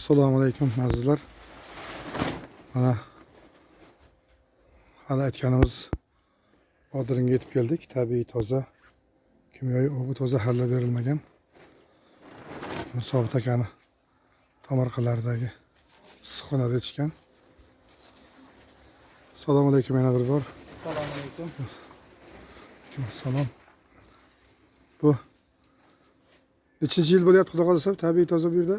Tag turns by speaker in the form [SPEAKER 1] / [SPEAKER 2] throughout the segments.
[SPEAKER 1] Assalomu alaykum azizlar. Mana hali aytganimiz Bodringga yetib keldik. Tabiiy toza, kimyoviy o'g'it zaharlab berilmagan. Sobit akani tomorqalaridagi issiqxonada yetishgan. Assalomu alaykum yana bir bor.
[SPEAKER 2] Assalomu alaykum.
[SPEAKER 1] Alaykum assalom. Bu nechinchi yil bo'lyapti xudo xolisa tabiiy toza bu yerda?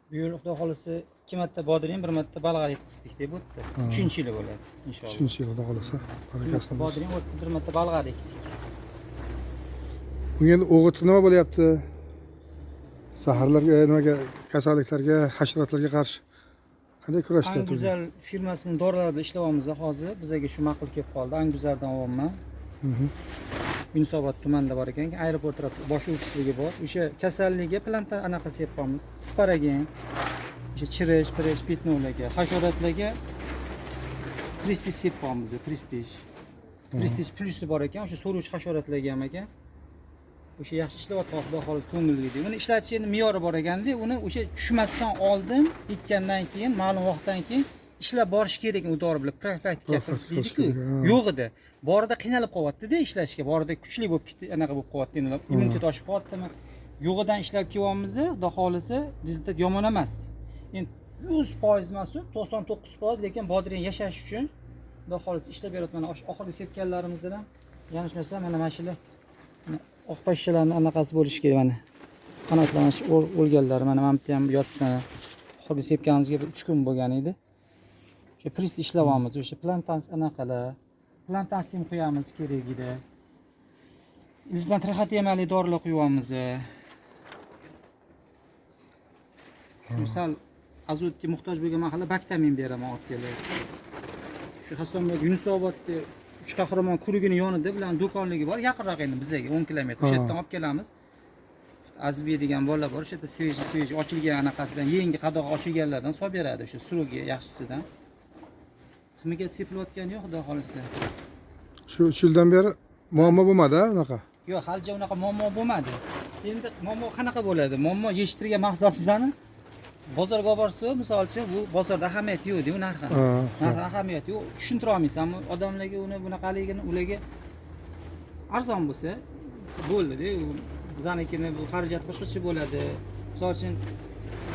[SPEAKER 2] Bu yil xudo xolisi 2 marta bodring, 1 marta balg'ar yetkazdik deb o'tdi. 3-yili bo'ladi inshaalloh.
[SPEAKER 1] 3-yil xudo xolisa. Barakasini bersin.
[SPEAKER 2] Bodring o'tdi, 1 marta balg'ar ekdik.
[SPEAKER 1] Bu endi o'g'it nima bo'lyapti? Zaharlarga, nimaga, kasalliklarga, hasharotlarga qarshi qanday kurashlayapti?
[SPEAKER 2] Anguzal firmasining dorilarida ishlayapmiz hozir. Bizga shu ma'qul kelib qoldi. Anguzardan olyapman. Yunusobod tumanida bor ekan, aeroport tarafda bosh ofisligi bor. O'sha kasalligiga planta anaqasi yapamiz. Sparagen, o'sha chirish, pirish, pitnolarga, hasharotlarga Prestige yapamiz, Prestige. Prestige plusi bor ekan, o'sha so'ruvchi hasharotlarga ham ekan. O'sha yaxshi ishlayapti, xudo xolis ko'ngilli deb. Uni ishlatish endi me'yori bor ekanda, uni o'sha tushmasdan oldin, ekkandan keyin, ma'lum vaqtdan keyin ishlab borish kerak u dori bilan profilaktika deydi-ku. Yo'q edi. Borida qiynalib qolyapti-da ishlashga. Borida kuchli bo'lib ketdi, anaqa bo'lib qolyapti, endi immunitet oshib qolyaptimi? Yo'g'idan ishlab kelyapmiz, xudo xolisi bizda yomon emas. Endi 100% emas, 99%, lekin bodring yashash uchun xudo xolisi ishlab beryapti. Mana oxirgi sepganlarimizdan yanglishmasam mana mashina oq pashshalarning anaqasi bo'lishi kerak mana. Qanotlanish o'lganlar mana bu ham yotdi mana. Oxirgi sepganimizga 3 kun bo'lgan edi. O'sha prist ishlayapmiz, o'sha plantans anaqalar, plantansiya qo'yamiz kerakida. Izdan trixotemali dorilar qo'yamiz. Shu sal azotga muhtoj bo'lgan mahalla baktamin beraman olib kelib. Shu Hasonbek Yunusobodda 3 qahramon kurugini yonida bilan do'konligi bor, yaqinroq endi bizga 10 kilometr. O'sha yerdan olib kelamiz. Azizbek degan bolalar bor, o'sha yerda sveji ochilgan anaqasidan, yangi qadoq ochilganlardan solib beradi, o'sha surugi yaxshisidan. Qimiga sepilayotgani yo'q, xudo xolisi.
[SPEAKER 1] Shu 3 yildan beri muammo bo'lmadi-a unaqa?
[SPEAKER 2] Yo'q, halicha unaqa muammo bo'lmadi. Endi muammo qanaqa bo'ladi? Muammo yetishtirgan mahsulotimizni bozorga olib borsa, misol uchun bu bozorda ahamiyati yo'q-ku narxi. Narxi ahamiyati yo'q. Tushuntira olmaysanmi? Odamlarga uni bunaqaligini ularga arzon bo'lsa bo'ldi-da. Biznikini bu xarajat boshqacha bo'ladi. Misol uchun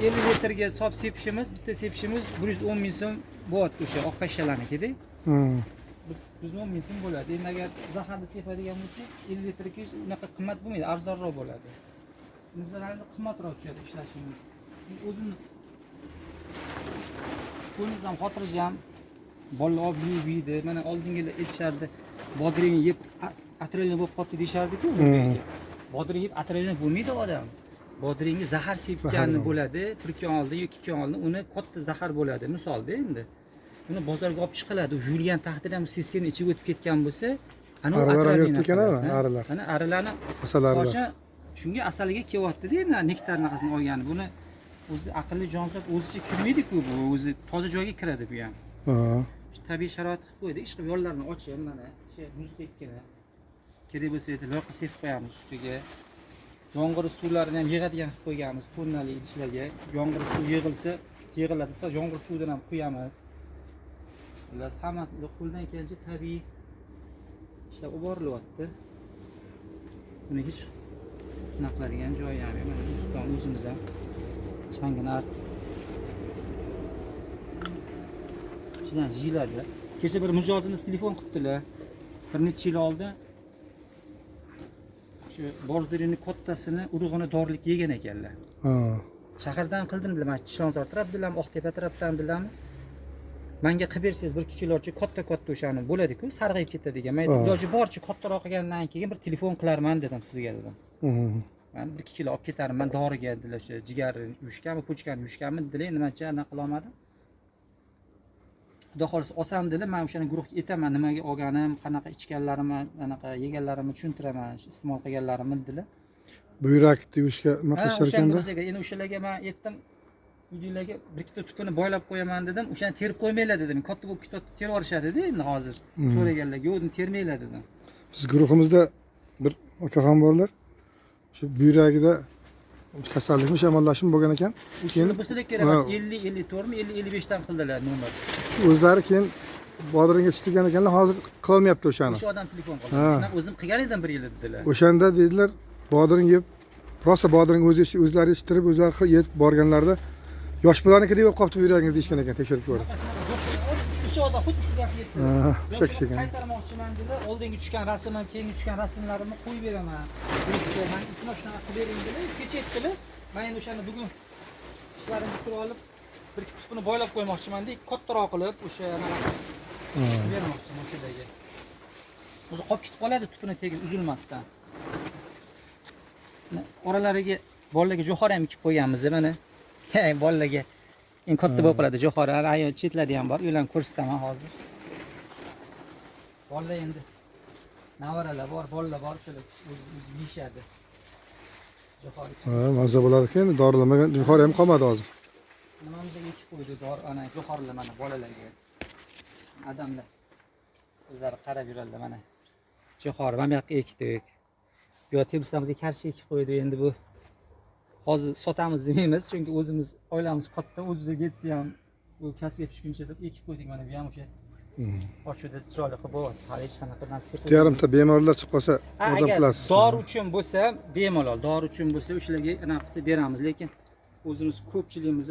[SPEAKER 2] 50 litrga solib sepishimiz, bitta sepishimiz 110 ming so'm bo'lyapti o'sha oq pashshalarnikida. 110 ming so'm bo'ladi. Endi agar zaharni sepadigan bo'lsak, 50 litrga unaqa qimmat bo'lmaydi, arzonroq bo'ladi. Bizlarimiz qimmatroq tushadi ishlashimiz. O'zimiz qo'limiz ham xotirjam, bolalar olib yuribdi. Mana oldingilar aytishardi, bodring yeb atrelin bo'lib qolibdi deyishardi-ku. Bodring yeb atrelin bo'lmaydi odam. Bodringga zahar sepgani bo'ladi, 1 kun oldin yoki 2 kun oldin uni katta zahar bo'ladi. Misolda endi uni bozorga olib chiqiladi. Yurgan taqdirda ham sistemni ichiga o'tib ketgan bo'lsa, ana
[SPEAKER 1] arilar ekanmi? Arilar.
[SPEAKER 2] Ana arilarni
[SPEAKER 1] asalari.
[SPEAKER 2] Shunga asaliga kelyapti-da, endi nektar naqasini olgani. Buni o'zi aqlli jonzot o'zicha kirmaydi-ku bu, o'zi toza joyga kiradi bu ham. Tabiiy sharoit qilib qo'ydi. Ish qilib yo'llarni ochib, mana o'sha muzdekkina kerak bo'lsa loyiqa sepib qo'yamiz ustiga. Yomg'ir suvlarini ham yig'adigan qilib qo'yganmiz tonnali idishlarga. Yomg'ir suv yig'iladi, yomg'ir suvidan ham quyamiz. Ular hammasi qo'ldan kelgancha tabiiy ishlab olib borilyapti. Buni hech naqladigan joyi ham yo'q. Mana ustidan o'zimiz ham changini artib. Ichidan yiladi. Kecha bir mijozimiz telefon qilibdilar. Bir necha yil oldin shu borzdirining kattasini urug'ini dorilik yegan ekanlar. Shahardan qildim dedilar, mana Chilonzor tarafdan, Oqtepa tarafdan dedilarmi? Menga qilib bersangiz 1-2 kilochi katta o'shani bo'ladi-ku, sarg'ayib ketadigan. Men iloji boricha kattaroq qilgandan keyin bir telefon qilarman dedim sizga dedim. Men 1-2 kilo olib ketarman doriga dedilar, o'sha jigarni yuvishganmi, pochkani yuvishganmi dedilar. Endi mencha anaqa qila olmadim. Xudo xolis olsam dedilar, men o'shani guruhga aytaman, nimaga olganim, qanaqa ichganlarimni, anaqa yeganlarimni tushuntiraman, iste'mol qilganlarimni dedilar.
[SPEAKER 1] Buyrak yuvishga nima qilishar ekanda?
[SPEAKER 2] Endi o'shalarga men aytdim, uylarga bir ikkita tupini boylab qo'yaman dedim. O'shani terib qo'ymaylar dedim. Katta bo'lib ketib terib yuborishadi-da endi hozir. So'raganlarga, yo'q, termaylar dedim.
[SPEAKER 1] Biz guruhimizda bir aka ham borlar. Shu buyragida kasallikmi, shamollashmi bo'lgan ekan.
[SPEAKER 2] O'shani bo'lsa kerak. 50 54 mi 50 55 dan qildilar nomer.
[SPEAKER 1] O'zlari keyin Bodringga tushgan ekanlar, hozir qilolmayapti o'shani.
[SPEAKER 2] O'sha odam telefon qildi. Shuni o'zim qilgan edim 1 yil dedilar.
[SPEAKER 1] O'shanda dedilar, bodring yeb, rosa bodring o'zlari yetishtirib, o'zlari yetib borganlarida yosh bolaniki deb qolibdi bu yurangiz deyishgan ekan, tekshirib ko'rdi.
[SPEAKER 2] O'sha odam xuddi shu gapni aytdi.
[SPEAKER 1] O'sha kishi ekan.
[SPEAKER 2] Qaytarmoqchiman dedi. Oldingi tushgan rasmim, keyingi tushgan rasmlarimni qo'yib beraman. Men ikki shunaqa qilib bering dedi. Kecha aytdilar. Men endi o'shani bugun ishlarimni bitirib olib, bir ikki tutuni boylab qo'ymoqchiman deb, kattaroq qilib o'sha bermoqchiman o'shadagi. O'zi qolib ketib qoladi tutuni tegi uzilmasdan. Oralariga bolalarga jo'xori ham ekib qo'yganmiz mana. Bolalarga eng katta bo'lib qoladi jo'xori. Ayo chetlari ham bor. Ularni ko'rsataman hozir. Bolalar endi navaralar bor, bolalar bor, o'shalar o'zi yeyishadi. Jo'xori.
[SPEAKER 1] Mazza bo'ladi ekan, dorilamagan jo'xori ham qolmadi hozir.
[SPEAKER 2] Nimamizni ekib qo'ydi, ana jo'xorilar mana bolalarga. Odamlar o'zlari qarab yuradilar mana. Jo'xori mana bu yoqqa ekdik. Bu yoqda tepsimizga karshi ekib qo'ydi. Endi bu hozir sotamiz demaymiz, chunki o'zimiz oilamiz katta, o'zimizga yetsa ham bu kasbga tushguncha deb ekib qo'ydik mana bu ham o'sha. Ochuvda chiroyli qilib bo'lyapti. Hali hech qanaqa nasib.
[SPEAKER 1] Yarimta bemorlar chiqib qolsa, odam qilasiz.
[SPEAKER 2] Dori uchun bo'lsa, bemalol, dori uchun bo'lsa o'shalarga anaqa qilsa beramiz, lekin o'zimiz ko'pchiligimiz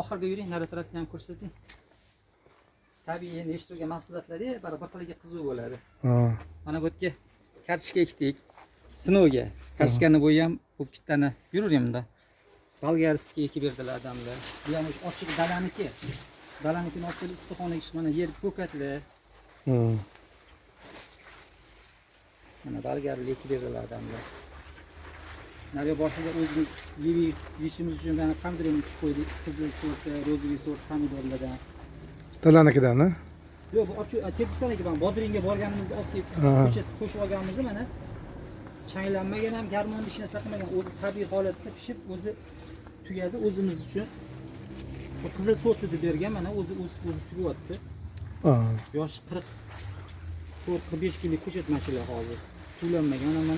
[SPEAKER 2] oxirga yuring, nari tarafni ham ko'rsating. Tabiiy endi eshitgan mahsulotlar bir xiliga qiziq bo'ladi. Mana bu yerga kartoshka ekdik. Sinovga. Kartoshkani bo'yi ham bu bittani yuraverimda. Bolgarskiy ekib berdilar odamlar. Bu ham o'sha ochiq dalaniki. Dalanikini olib kelib issiqxonaga mana yer ko'katli. Mana bolgarlik ekib berdilar odamlar. Nariga boshida o'zimiz yeyishimiz uchun mana pomidorni ekib qo'ydik. Qizil sort, rozovый sort pomidorlardan.
[SPEAKER 1] Dalanikidan, ha?
[SPEAKER 2] Yo'q, bu Tojikistonga man Bodringga borganimizda olib ko'chat qo'shib olganimizni mana changlanmagan ham, garmonni hech narsa qilmagan, o'zi tabiiy holatda pishib, o'zi tugadi o'zimiz uchun. Bu qizil sortni deb bergan, mana o'zi tugyapti. Yosh 40-45 kunlik ko'chat mashinlar hozir. To'lanmagan, mana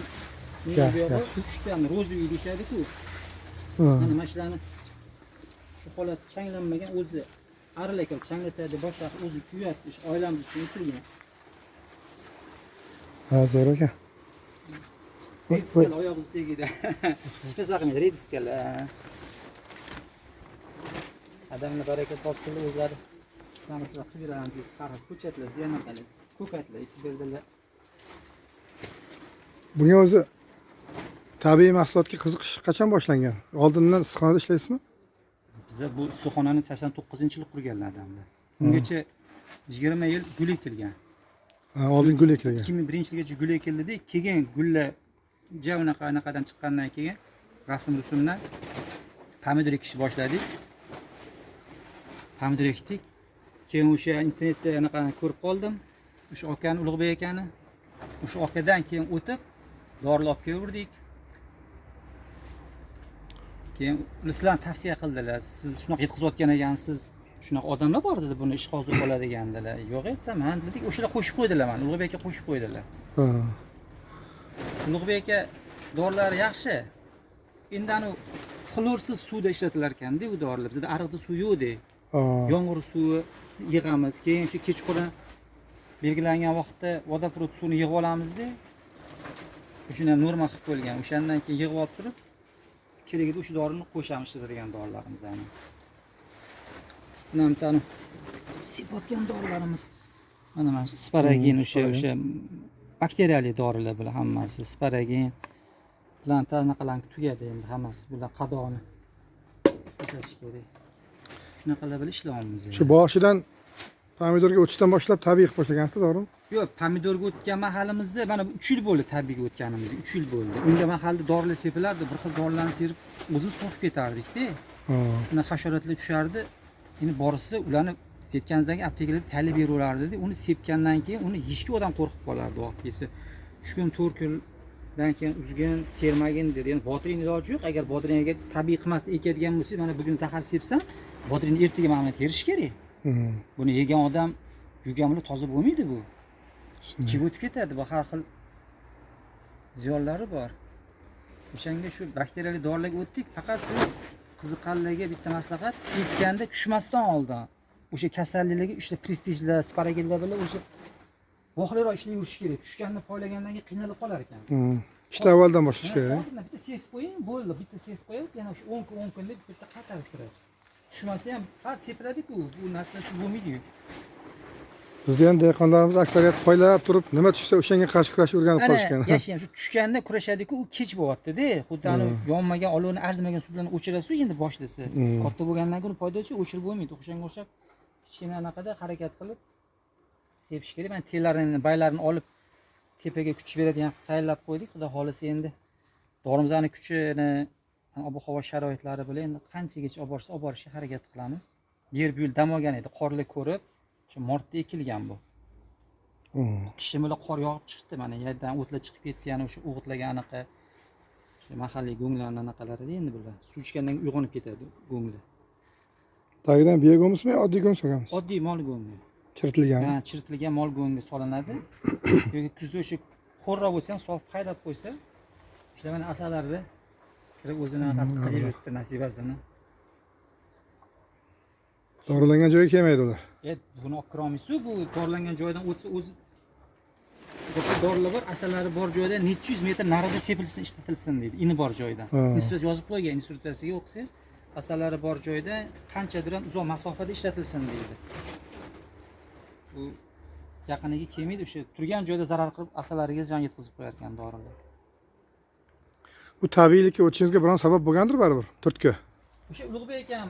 [SPEAKER 2] bu yoqda 3 ta rozovый deyshadi-ku. Mana mashinani shu holatda changlanmagan, o'zi aralakal changlatadi, boshqa o'zi kuyatdi, oilamiz uchun o'tirgan.
[SPEAKER 1] Ha, zo'r ekan.
[SPEAKER 2] Rediskalar oyog'imiz tegida. Hech narsa qilmaydi, rediskalar. Odamlar baraka topsinlar, o'zlari narsalar qilib beradi, qarab ko'chatlar, ziyonalar, ko'katlar ekib berdilar.
[SPEAKER 1] Bunga o'zi tabiiy mahsulotga qiziqish qachon boshlangan? Oldindan issiqxonada ishlaysizmi?
[SPEAKER 2] Biza bu issiqxonani 89-yil qurganlar odamlar. Ungacha 20 yil gul ekilgan.
[SPEAKER 1] Oldin gul ekilgan.
[SPEAKER 2] 2001-yilgacha gul ekildi, keyin gullar anaqadan chiqqandan keyin rusumdan pomidor ekishni boshladik. Pomidor ekdik. Keyin o'sha internetda anaqani ko'rib qoldim. O'sha akani Ulug'bek akani. O'sha akadan keyin o'tib dorilar olib keldik. Keyin ular tavsiya qildilar. Siz shunaqa yetkazayotgan ekansiz, shunaqa odamlar bor dedi, buni ish hozir bo'ladi degandilar. Yo'q aytsam, ha dedik, o'shalar qo'shib qo'ydilar mana. Ulug'bek aka qo'shib qo'ydilar. Ulug'bek aka dorilari yaxshi. Endi anu xlorsiz suvda ishlatilar ekan-da u dorilar. Bizda ariqda suv yo'q-da. Yomg'ir suvi yig'amiz, keyin shu kechqurun belgilangan vaqtda vodoprovod suvini yig'ib olamiz-da. Shuni ham norma qilib qo'yilgan. O'shandan keyin yig'ib olib turib, kerakida o'sha dorini qo'shamiz ishlatadigan dorilarimiz ana. Mana tani sepotgan dorilarimiz. Mana shu sparagin o'sha bakteriyali dorilar bular hammasi. Sparagin bilan tanaqalarni tugadi endi hammasi. Bular qadoqni tashlash kerak. Shunaqalar bilan ishlayapmiz.
[SPEAKER 1] Shu boshidan pomidorga o'tishdan boshlab tabiiy qilib boshlagansizlar, to'g'rimi?
[SPEAKER 2] Yo'q, pomidorga o'tgan mahalimizda mana 3 yil bo'ldi tabiiyga o'tganimizga, 3 yil bo'ldi. Unda mahalda dorilar sepilardi, bir xil dorilarni serib o'zimiz qo'rqib ketardik-da. Uni hasharotlar tushardi. Endi borsa ularni tetkanidan keyin aptekalarda talib beraverardi. Uni sepgandan keyin uni yeyishga odam qo'rqib qolardi vaqt kelsa. 3 kun 4 kundan keyin uzgan, termagin dedi. Endi bodring iloji yo'q. Agar bodringga tabiiy qilmasdan ekadigan bo'lsa, mana bugun zahar sepsam, bodringni ertaga mana terish kerak. Buni yegan odam yurgan bilan toza bo'lmaydi bu. Ichib o'tib ketadi, bu har xil ziyonlari bor. O'shanga shu bakteriyali dorilarga o'tdik. Faqat shu qiziqqanlarga bitta maslahat, ekganda tushmasdan oldin o'sha kasalliklarga o'sha prestijlar, sparagillar bilan o'sha vohliroq ishlab yurish kerak. Tushganni poylagandan keyin qiynalib qolar ekan.
[SPEAKER 1] ishni avvaldan boshlash kerak.
[SPEAKER 2] Bitta sevib qo'ying, bo'ldi. Bitta sevib qo'yasiz, yana o'sha 10 kun deb bitta qaytarib turasiz. Tushmasa ham har sepiladi-ku, bu narsasiz bo'lmaydi-yu.
[SPEAKER 1] Bizda ham dehqonlarimiz aksariyat poylab turib, nima tushsa o'shanga qarshi kurashib o'rganib qolishgan.
[SPEAKER 2] Ana, yaxshi ham shu tushganda kurashadi-ku, u kech bo'lyapti-da. Xuddi ani yonmagan olovni arzimagan suv bilan o'chirasiz endi boshlasa. Katta bo'lgandan keyin foydasi yo'q, o'chirib bo'lmaydi. O'shanga o'xshab kichkina anaqada harakat qilib sepish kerak. Men tellarini, baylarini olib tepaga kuch beradigan qilib tayyorlab qo'ydik. Xudo xolisa endi dorimizning kuchini, ob-havo sharoitlari bilan endi qanchagacha olib borishga harakat qilamiz. Yer bu yil dam olgan edi, qorli ko'rib, shu martda ekilgan bu. Qishim bilan qor yog'ib chiqdi, mana yerdan o'tlar chiqib ketdi, yana o'sha o'g'itlagan anaqa o'sha mahalliy go'nglarning anaqalari endi bular. Suv ichgandan uyg'onib ketadi go'ngli.
[SPEAKER 1] Tagidan biya go'ngmismi, oddiy go'ng solamiz?
[SPEAKER 2] Oddiy mol go'ngi.
[SPEAKER 1] Chiritilgan.
[SPEAKER 2] Ha, chiritilgan mol go'ngi solinadi. Yoki kuzda o'sha xo'rroq bo'lsa ham sof haydab qo'ysa, o'sha mana asalari kirib o'zini anaqasini qilib yuribdi nasibasini.
[SPEAKER 1] Dorilangan joyga kelmaydi ular.
[SPEAKER 2] Buni olib kira olmaysiz, bu dorilangan joydan o'tsa o'zi Ko'p dorilar bor, asalari bor joyda necha yuz metr narida sepilsin, ishlatilsin deydi. Ini bor joyda. Instruksiya yozib qo'ygan, instruksiyasiga o'qisangiz, asalari bor joyda qanchadir ham uzoq masofada ishlatilsin deydi. Bu yaqiniga kelmaydi, o'sha turgan joyda zarar qilib asalariga ziyon yetkazib qo'yar ekan dorilar.
[SPEAKER 1] Bu tabiiylikka o'tishingizga biron sabab bo'lgandir baribir, turtki.
[SPEAKER 2] O'sha Ulug'bek akam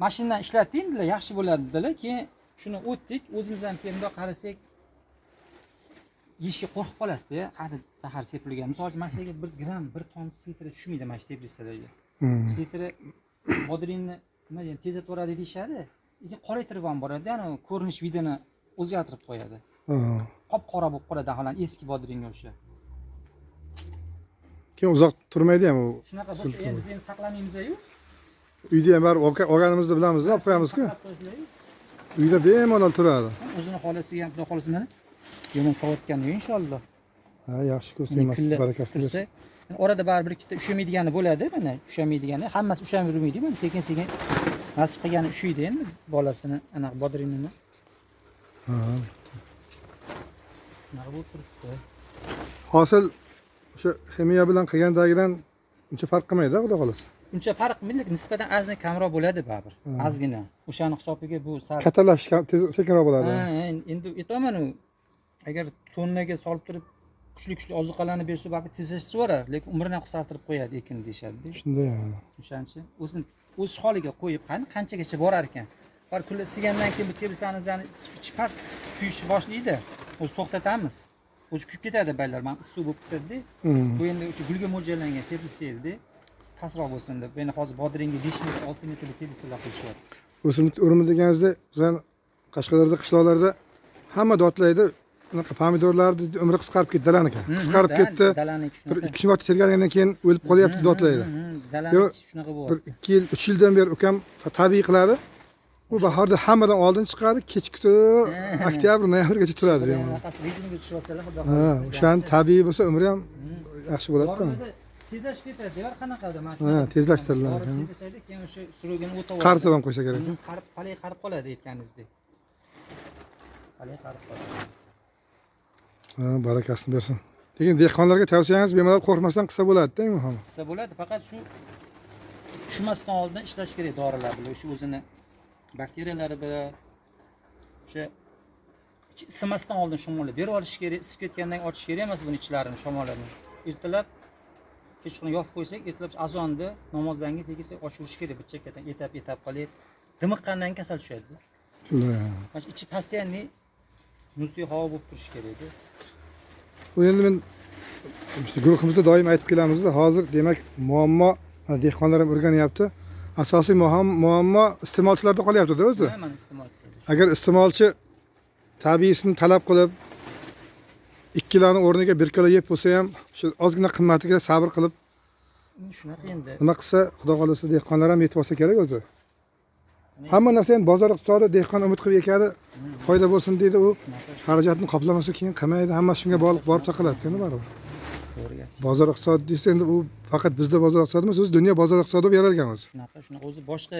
[SPEAKER 2] mashinadan ishlatdinglar, yaxshi bo'ladi dedilar. Keyin shuni o'tdik, o'zimiz ham keyin bundoq qarasak yeyishga qo'rqib qolasizda, qani zahar sepilgan. Misol uchun mashinaga 1 gram, 1 tomchi slitri tushmaydi mashina teplitsalarga. Slitri bodrinni nima deydi, tezlatvoradi deyshadi. Lekin qoraytirib ham boradi, ya'ni ko'rinish vidini o'zgartirib qo'yadi. Qop-qora bo'lib qoladi holan eski bodringa o'sha.
[SPEAKER 1] Keyin uzoq turmaydi ham u.
[SPEAKER 2] Shunaqa bo'lsa, biz endi saqlamaymiz-ku.
[SPEAKER 1] Uyda ham bari olganimizni bilamiz, olib qo'yamiz-ku. Uyda bemalol turadi.
[SPEAKER 2] O'zini xolasiga ham, xudo xolasa mana yomon sovutgan inshaalloh.
[SPEAKER 1] Ha, yaxshi ko'rsangiz barakasi
[SPEAKER 2] tursa. Orada baribir ikkita ushamaydigani bo'ladi, mana ushamaydigani, hammasi ushamaydi, mana sekin-sekin nasib qilgani ushaydi endi bolasini, anaqa bodrinini.
[SPEAKER 1] Ha.
[SPEAKER 2] Shunaqa bo'lib turibdi.
[SPEAKER 1] Hosil o'sha ximiya bilan qilgandagidan uncha farq qilmaydi, xudo xolasa.
[SPEAKER 2] Uncha farq qilmaydi, nisbatan ozgina kamroq bo'ladi baribir. Ozgina. O'shani hisobiga bu sal
[SPEAKER 1] katalash sekinroq bo'ladi.
[SPEAKER 2] Ha, endi aytaman u agar tonnaga solib turib kuchli ozuqalarni bersa, balki tezlashtirib yuborar, lekin umrini qisqartirib qo'yadi ekin deyshadi.
[SPEAKER 1] Shunday.
[SPEAKER 2] O'shancha o'z holiga qo'yib qanchagacha borar ekan. Har kun isigandan keyin bu tebrisanimizni ichi past kuyishni boshlaydi. O'zi to'xtatamiz. O'zi kuyib ketadi baylar. Men issiq bo'lib ketadi. Bu endi o'sha gulga mo'ljallangan tebrisaydi. Pastroq bo'lsin deb. Meni hozir bodringga 5 metr, 6 metr tebrisalar qilishyapti.
[SPEAKER 1] O'simlik o'rimi deganingizda, bizlar Qashqadaryoda qishloqlarda hamma dotlaydi. Bunaqa pomidorlarni umri qisqarib ketdi, dalaniki. Qisqarib ketdi. Bir 2 marta tergandan keyin o'lib qolyapti dotlaydi.
[SPEAKER 2] Dalaniki shunaqa bo'ladi.
[SPEAKER 1] Bir 2 yil, 3 yildan beri ukam tabiiy qiladi. Bu bahorda hammadan oldin chiqadi, kechki oktyabr, noyabrgacha turadi.
[SPEAKER 2] Bunaqasi rezinga tushib olsalar, xudo xohlasa.
[SPEAKER 1] Ha, o'shan tabiiy bo'lsa umri ham yaxshi bo'ladi-ku.
[SPEAKER 2] Tezlashib ketadi, devar qanaqadir mana
[SPEAKER 1] shu. Ha, tezlashtiriladi.
[SPEAKER 2] Tezlashadi, keyin o'sha surugini o'tib
[SPEAKER 1] qaritib ham qo'ysa kerak.
[SPEAKER 2] Qalay qarib qoladi aytganingizdek. Qalay qarib qoladi.
[SPEAKER 1] Ha, barakasini bersin. Lekin dehqonlarga tavsiyangiz bemalol qo'rqmasdan qilsa bo'ladi-da, muhimi.
[SPEAKER 2] Qilsa bo'ladi, faqat shu tushmasdan oldin ishlash kerak dorilar bilan, o'sha o'zini bakteriyalari bilan o'sha isimasdan oldin shamollab berib olish kerak, isib ketgandan ochish kerak emas buni ichlarini, shamollarini. Ertalab kechqurun yopib qo'ysak, ertalab azonda namozdan keyin sekin ochirish kerak, bir chekkadan etap qolib, dimiqqandan kasal tushadi.
[SPEAKER 1] Shunday.
[SPEAKER 2] Mana ichi постоянный muzli havo bo'lib turishi kerak.
[SPEAKER 1] Bu endi men guruhimizda doim aytib kelamiz-da, hozir demak muammo dehqonlar ham o'rganyapti. Asosiy muammo iste'molchilarda qolyapti-da o'zi.
[SPEAKER 2] Mana iste'molchi.
[SPEAKER 1] Agar iste'molchi tabiiysini talab qilib 2 kiloni o'rniga 1 kilo yeb bo'lsa ham, shu ozgina qimmatiga sabr qilib
[SPEAKER 2] shunaqa endi.
[SPEAKER 1] Nima qilsa, xudo xolasa dehqonlar ham yetib olsa kerak o'zi. Hamma narsa endi bozor iqtisodi, dehqon umid qilib ekadi, foyda bo'lsin deydi, u xarajatni qoplamasa keyin qilmaydi, hammasi shunga bog'liq borib taqiladi, endi baribir.
[SPEAKER 2] to'g'ri gap.
[SPEAKER 1] Bozor iqtisodi desa endi u faqat bizda bozor iqtisodi emas, o'zi dunyo bozor iqtisodi bo'lib yaralgan o'zi.
[SPEAKER 2] Shunaqa o'zi boshqa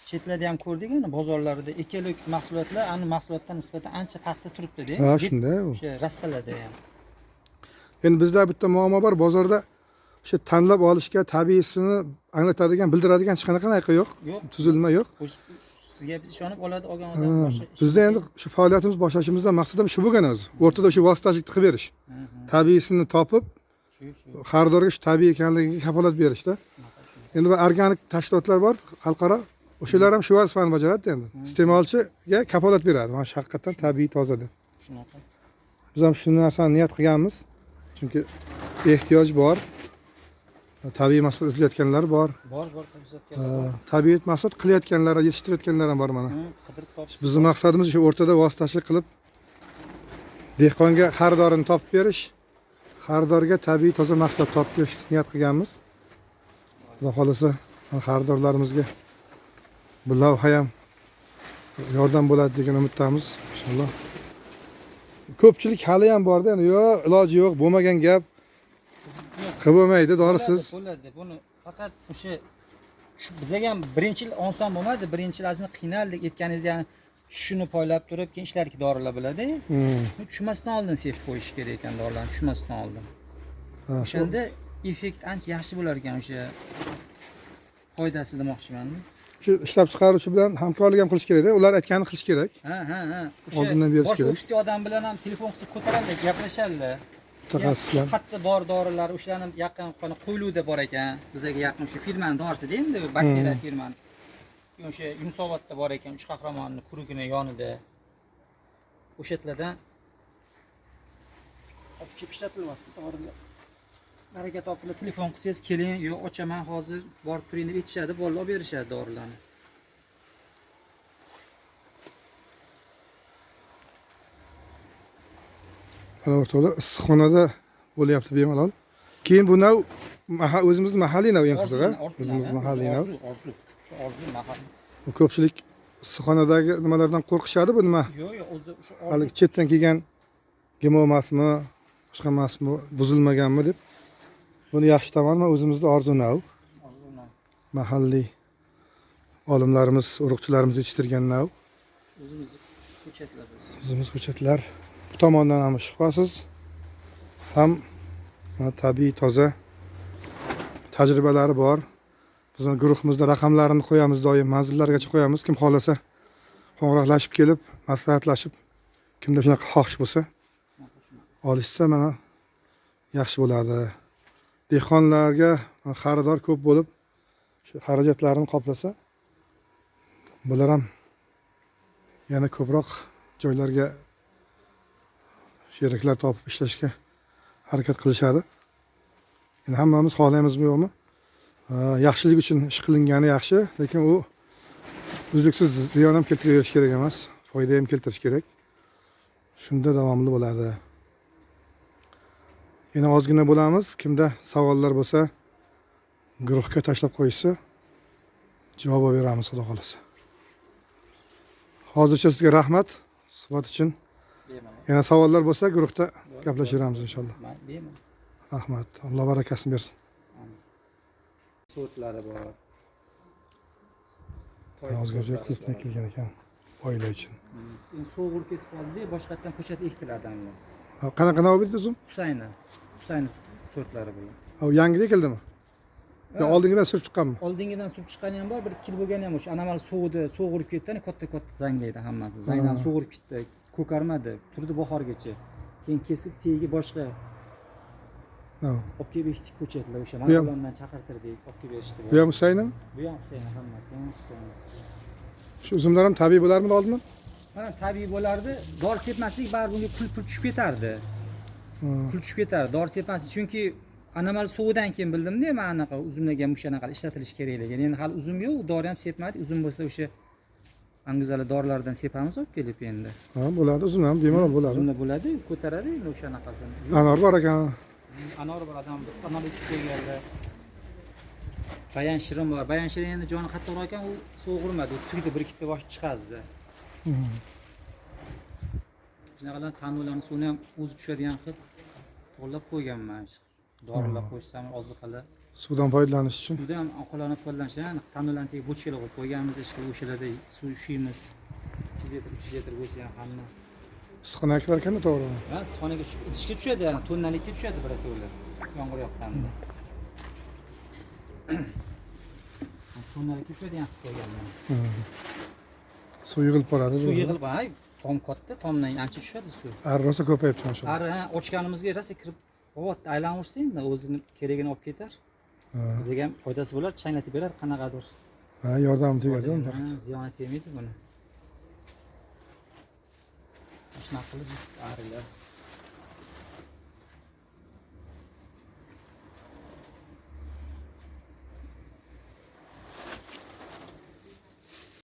[SPEAKER 2] chetlarda ham ko'rdik, ana bozorlarda ekologik mahsulotlar ani mahsulotdan nisbatan ancha farqda turibdi-da.
[SPEAKER 1] Ha, shunday u.
[SPEAKER 2] O'sha rastalarda ham.
[SPEAKER 1] Endi bizda bitta muammo bor, bozorda o'sha tanlab olishga tabiiysini anglatadigan, bildiradigan hech qanaqa naqa yo'q.
[SPEAKER 2] Yo'q.
[SPEAKER 1] Tuzilma yo'q.
[SPEAKER 2] Sizga ishonib olgan odam boshqa.
[SPEAKER 1] Bizda endi shu faoliyatimiz boshlashimizdan maqsadim shu bo'lgan o'zi. O'rtada shu vositachilikni qilib berish. Tabiiysini topib, xaridorga shu tabiiy ekanligiga kafolat berishda. Endi bu organik tashkilotlar bor, xalqaro. O'shalar ham shu vazifani bajaradi endi. Iste'molchiga kafolat beradi. Mana shu haqiqatan tabiiy toza deb.
[SPEAKER 2] Shunaqa.
[SPEAKER 1] Biz ham shu narsani niyat qilganmiz. Chunki ehtiyoj bor. Tabiiy mahsulot izlayotganlar bor.
[SPEAKER 2] Bor tabiiy
[SPEAKER 1] Tabiiy mahsulot qilayotganlar, yetishtirayotganlar ham bor mana.
[SPEAKER 2] qidirib topishsa.
[SPEAKER 1] Bizning maqsadimiz shu o'rtada vositachilik qilib dehqonga xaridorini topib berish, xaridorga tabiiy toza mahsulot topib berishni niyat qilganmiz. Xudo xolasa xaridorlarimizga bu lavha ham yordam bo'ladi degan umiddamiz inshaalloh. Ko'pchilik hali ham borda, endi yo'q, iloji yo'q, bo'lmagan gap. Qilib bo'lmaydi, dorisiz.
[SPEAKER 2] Bo'ladi. Buni faqat o'sha bizga ham birinchi yil oson bo'lmadi. Birinchi yil aslida qiynaldik. Aytganingiz yani shuni poylab turib, keyin ishlarga dorilar bo'ladi. Tushmasdan oldin sevib qo'yish kerak ekan dorilarni, tushmasdan oldin. O'shanda effekt ancha yaxshi bo'lar ekan o'sha foydasi demoqchiman.
[SPEAKER 1] Shu ishlab chiqaruvchi bilan hamkorlik ham qilish kerak-da. Ular aytganini qilish kerak.
[SPEAKER 2] Ha.
[SPEAKER 1] Oldindan berish
[SPEAKER 2] Bosh
[SPEAKER 1] kerak.
[SPEAKER 2] ofisdagi odam bilan ham telefon qilib ko'taradi, gaplashadilar.
[SPEAKER 1] Mutaxassislar.
[SPEAKER 2] Hatto dorilar o'shalarni yaqin qana qo'yiluvda bor ekan. Bizga yaqin shu firmani dorisida endi bakteriya firmani. O'sha Yunusobodda bor ekan, uch qahramonning kurugini yonida. O'sha yerlardan olib kelib ishlatilyapti dorilar. Baraka topinglar, telefon qilsangiz keling, yo'q ochaman hozir, borib turing deb aytishadi, bolalar olib berishadi dorilarni.
[SPEAKER 1] Mana o'rtada issiqxonada bo'lyapti bemalol. Keyin bu nav o'zimizning mahalliy nav eng qizig'i. O'zimiz mahalliy nav.
[SPEAKER 2] Shu orzu mahalliy.
[SPEAKER 1] Bu ko'pchilik issiqxonadagi nimalardan qo'rqishadi, bu nima?
[SPEAKER 2] Yo'q, o'zi shu
[SPEAKER 1] Hali chetdan kelgan gemo emasmi, boshqa emasmi, buzilmaganmi deb. Buni yaxshi tomoni o'zimizda orzu nav. Mahalliy olimlarimiz, urug'chilarimiz yetishtirgan nav.
[SPEAKER 2] o'zimiz ko'chatlar.
[SPEAKER 1] O'zimiz ko'chatlar. Bu tomondan ham shubhasiz ham tabiiy toza tajribalari bor. Bizning guruhimizda raqamlarini qo'yamiz, doim manzillargacha qo'yamiz. Kim xolasa qo'ng'iroqlashib kelib, maslahatlashib, kimda shunaqa xohish bo'lsa, olishsa mana yaxshi bo'ladi. Dehqonlarga xaridor ko'p bo'lib, shu xarajatlarini qoplasa, bular ham yana ko'proq joylarga sheriklar topib ishlashga harakat qilishadi. Endi hammamiz xohlaymizmi yo'qmi? Yaxshilik uchun ish qilingani yaxshi, lekin u uzluksiz ziyon ham keltirish kerak emas, foyda ham keltirish kerak. Shunda davomli bo'ladi. Yana ozgina bo'lamiz. Kimda savollar bo'lsa, guruhga tashlab qo'yishsa, javob beramiz, xudo xolasa. Hozircha sizga rahmat suhbat uchun. Yana savollar bo'lsa, guruhda gaplashaveramiz inshaalloh. Rahmat. Alloh barakasini bersin.
[SPEAKER 2] Sortlari bor.
[SPEAKER 1] Yozg'irga qilib kelgan ekan oila uchun.
[SPEAKER 2] Endi so'g'ir ketib qoldi, boshqatdan ko'chat ektiladi endi.
[SPEAKER 1] Qanaqa nav edi o'zim?
[SPEAKER 2] Husayn sortlari bilan.
[SPEAKER 1] O yangida keldimi? Yo oldingidan surib chiqqanmi?
[SPEAKER 2] Oldingidan surib chiqqani ham bor, bir 2 yil bo'lgani ham o'sha anomal so'g'irib ketdi, katta-katta zanglaydi hammasi. Zangdan so'g'irib ketdi, ko'karmadi, turdi bahorgacha. Keyin kesib tegi boshqa olib kelib ekdik ko'chatlar o'sha mana chaqirtirdik, olib kelib berishdi.
[SPEAKER 1] Bu ham Husaynmi?
[SPEAKER 2] Bu ham Husayn hammasi, Husayn.
[SPEAKER 1] Shu uzumlar ham tabiiy bo'larmidi oldindan?
[SPEAKER 2] Mana tabiiy bo'lardi. Dori sepmaslik baribir bunga pul tushib ketardi. Pul tushib ketardi. Dori sepmaslik chunki anomal suvdan keyin bildimda, men anaqa uzumlarga ham o'shanaqa ishlatilish kerakligini. Endi hali uzum yo'q, dori ham sepmadik. Uzum bo'lsa o'sha angizali dorilardan sepamiz olib kelib endi.
[SPEAKER 1] Ha, bo'ladi, uzum ham bemalol bo'ladi.
[SPEAKER 2] Uzumlar bo'ladi, ko'taradi endi o'shanaqasini.
[SPEAKER 1] Anor bor ekan.
[SPEAKER 2] Anor bor, odam anor ekib qo'yganlar. Bayan shirin bor. Bayan shirin endi joni qattiqroq ekan, u so'g'irmadi. U tugdi, bir ikkita bosh chiqazdi. Shunaqalar tanlovlarning suvini ham o'zi tushadigan qilib to'g'irlab qo'yganman. Dorilar qo'shsam, ozuqalar.
[SPEAKER 1] Suvdan foydalanish uchun.
[SPEAKER 2] Suvda ham oqilonib foydalanish, aniq ta'minlantirib bochkalar qo'yib qo'yganmiz, ishga o'shalarda suv ishimiz. 200 litr, 300 litr bo'lsa ham hamma.
[SPEAKER 1] Issiqxona kirar ekanda to'g'rimi?
[SPEAKER 2] Ha, issiqxonaga idishga tushadi, ya'ni tonnalikka tushadi birato'la. Yomg'ir yoqqanda. Tonnalikka tushadi ham qo'yganman.
[SPEAKER 1] Suv yig'ilib boradi.
[SPEAKER 2] Suv yig'ilib, ay, tom katta, tomdan ancha tushadi suv.
[SPEAKER 1] Rosa ko'payibdi mana shu.
[SPEAKER 2] Ari, ochganimizga rosa kirib, qovat aylanversa endi o'zini kerakini olib ketar. Bizga ham foydasi bo'lar, chaynatib berar qanaqadir.
[SPEAKER 1] Ha, yordam tegadi unda.
[SPEAKER 2] Ziyoni tegmaydi buni. Shunaqa qilib arilar